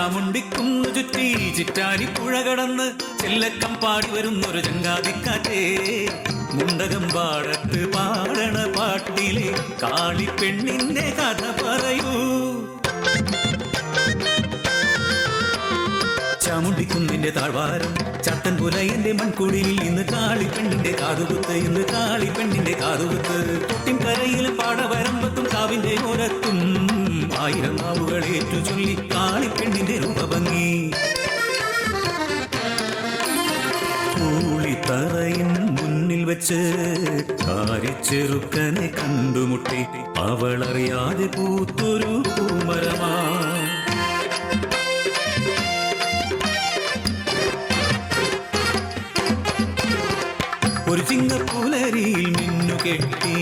ചാമുണ്ടിക്കുന്നു ചുറ്റി ചിറ്റാരിപ്പുഴ കടന്ന് ചെല്ലക്കം പാടി വരുന്നൊരു ചങ്ങാതിക്കാറ്റേ മുണ്ടകം പാടത്ത് പാടണ പാട്ടിലെ കാളിപ്പെണ്ണിന്റെ കഥ പറയൂ. ചാമുണ്ടിക്കുന്നിന്റെ താഴ്വാരം ചട്ടൻ പുലയന്റെ മൺകുടിയിൽ ഇന്ന് കാളിപ്പെണ്ണിന്റെ കാതുകുത്ത്, ഇന്ന് കാളിപ്പെണ്ണിന്റെ കാതുകുത്ത്. തൊട്ടിൻ കരയിലും പാടവരമ്പത്തും കാവിന്റെ ഓരത്തും ആയിരം നാവുകൾ ഏറ്റു ചൊല്ലി കാളിപ്പെണ്ണിന്റെ രൂപഭംഗി. കൂളിത്തറയിൻ മുന്നിൽ വെച്ച് കാരിച്ചെറുക്കനെ കണ്ടുമുട്ടി അവളറിയാതെ പൂത്തൊരു പൂമരമാ. ഒരു ചിങ്ങപ്പുലരിയിൽ മിന്നു കെട്ടി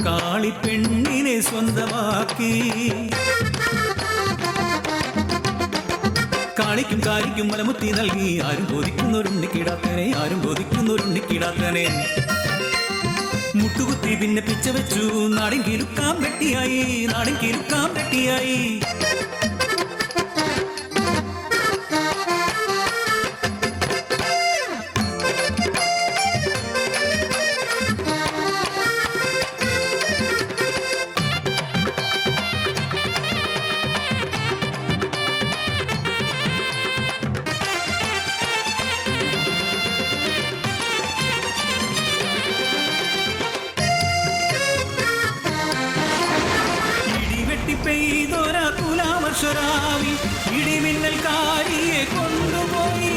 കാളിപ്പെണ്ണിനെ സ്വന്തമാക്കി. കാളിക്കും കാലിക്കും മലമുത്തി നൽകി ആരും ബോധിക്കുന്നൊരുണ്ണിക്കിടാത്തനെ, ആരും ബോധിക്കുന്നൊരുണ്ണിക്കിടാത്തനെ. മുട്ടുകുത്തി പിന്നെ പിച്ച വെച്ചു നാടിൻ കിലുക്കാൻ വെട്ടിയായി, നാടിൻ കിലുക്കാൻ വെട്ടിയായി. പെയ്തൊരാ തുലാവർഷരാവി ഇടിമിന്നൽ കാരിയെ കൊണ്ടുപോയി.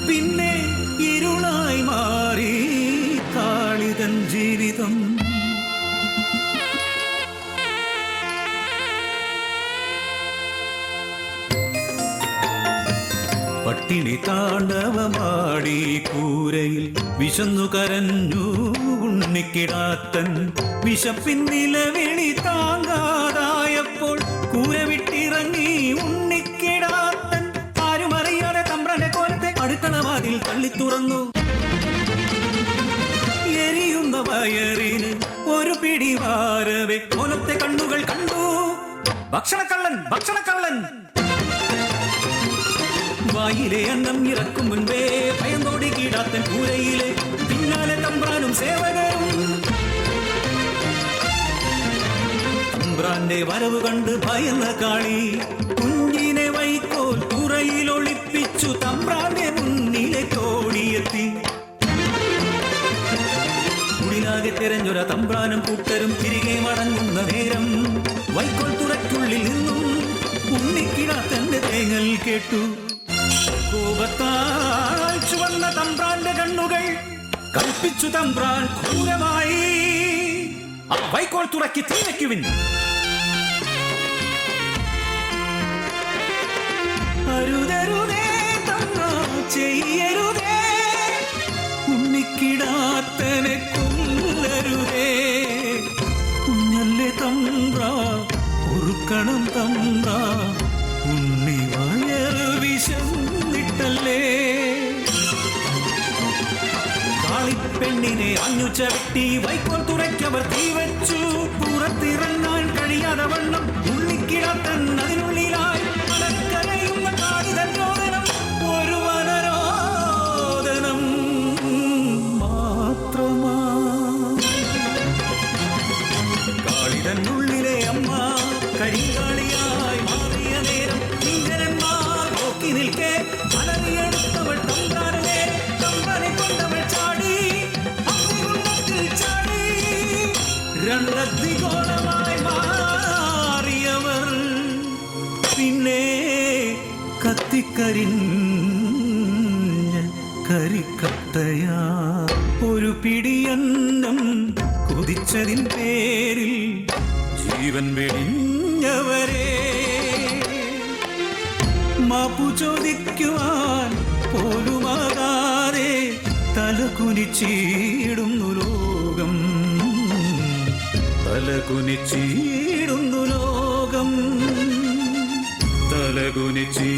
പിന്നെ ഇരുളായി മാറി കാളിതൻ ജീവിതം. പട്ടിണി താണ്ഡവമാടി കൂരയിൽ വിശന്നു കരഞ്ഞു ഉണ്ണിക്കിടാത്തൻ. വിശപ്പിൻ നിലവിളി താങ്കാതായപ്പോൾ കൂര വിട്ടിറങ്ങി ഉണ്ണിക്കിടാത്തൻ. ആരുമറിയാതെ തമ്പ്രന്റെ കോലത്തെ അടുക്കളവാതിൽ തള്ളി തുറന്നു. എരിയുന്ന വയറിന് ഒരു പിടി വാരവെ കോലത്തെ കണ്ണുകൾ കണ്ടു. ഭക്ഷണക്കള്ളൻ, ഭക്ഷണക്കള്ളൻ. വായിലെ അന്നം ഇറക്കും മുൻപേ ഭയന്തോടി കീടാത്തൻ കൂരയിലെ പിന്നാലെ തമ്പ്രാനും സേവകരും. തമ്പ്രാന്റെ വരവ് കണ്ട് ഭയന്ന കാളി കുഞ്ഞിനെ വൈക്കോൽ തുറയിൽ ഒളിപ്പിച്ചു തമ്പ്രാന്റെ മുന്നിലേക്ക് ഓടിയെത്തി. കുടിലാകെ തെരഞ്ഞൊര തമ്പ്രാനും കൂട്ടരും തിരികെ മടങ്ങുന്ന നേരം വൈക്കോൽ തുറയ്ക്കുള്ളിൽ നിന്നും ഉണ്ണിക്കിടാത്തന്റെ തേങ്ങൽ കേട്ടു. കോപത്താൽ ചുവന്ന തമ്പ്രാന്റെ കണ്ണുകൾ കൽപ്പിച്ചു തമ്പ്രാൻ ക്രൂരമായി. വൈക്കോൽ തുറക്കി തീവയ്ക്കുവിൻ. അരുതരുതേ തമ്പ്രാ ചെയ്യരുതേ, ഉണ്ണിക്കിടാത്തനെ കൊല്ലരുതേ. കുഞ്ഞല്ലേ തമ്പ്രാ, പൊറുക്കണം തമ്പ്രാ, ഉണ്ണി വയറ് വിശന്നിട്ടല്ലേ. കാളിപ്പെണ്ണിനെ അഞ്ഞു ചവിട്ടി വൈക്കോൽ തുറയ്ക്കവർ തീവച്ചു. പുറത്തിറങ്ങാൻ കഴിയാതെ വണ്ണം ഉണ്ണിക്കിടാത്തൻ അതിനുള്ളിലായി കരയുന്ന കാളിതൻ രോദനം. ഒരു വനരോദനം മാത്രമാ. കാളിതനുള്ളിലെ അമ്മ കരിങ്കാളിയായി മാറിയ നേരം ഇംഗനന്മാർ നോക്കി നിൽക്കെ അലറിയെടുത്തവൾ തമ്പ്രാനെ, തമ്പ്രാനെ കൊണ്ടവൾ ചാടി അഗ്നികുണ്ഡത്തിൽ ചാടി. രണ്ടഗ്നിഗോളമായി മാറിയവർ പിന്നെ കത്തിക്കരിഞ്ഞ കരിക്കട്ടയാ. ഒരു പിടിയന്നം കൊതിച്ചതിൻ പേരിൽ ജീവൻ വെടിഞ്ഞവരെ മാപ്പു ചോദിക്കുവാൻ പോലുമാകാതെ തലകുനിച്ചിടുന്നു ലോകം, തലകുനിച്ചിടുന്നു ലോകം, തലകുനിച്ചി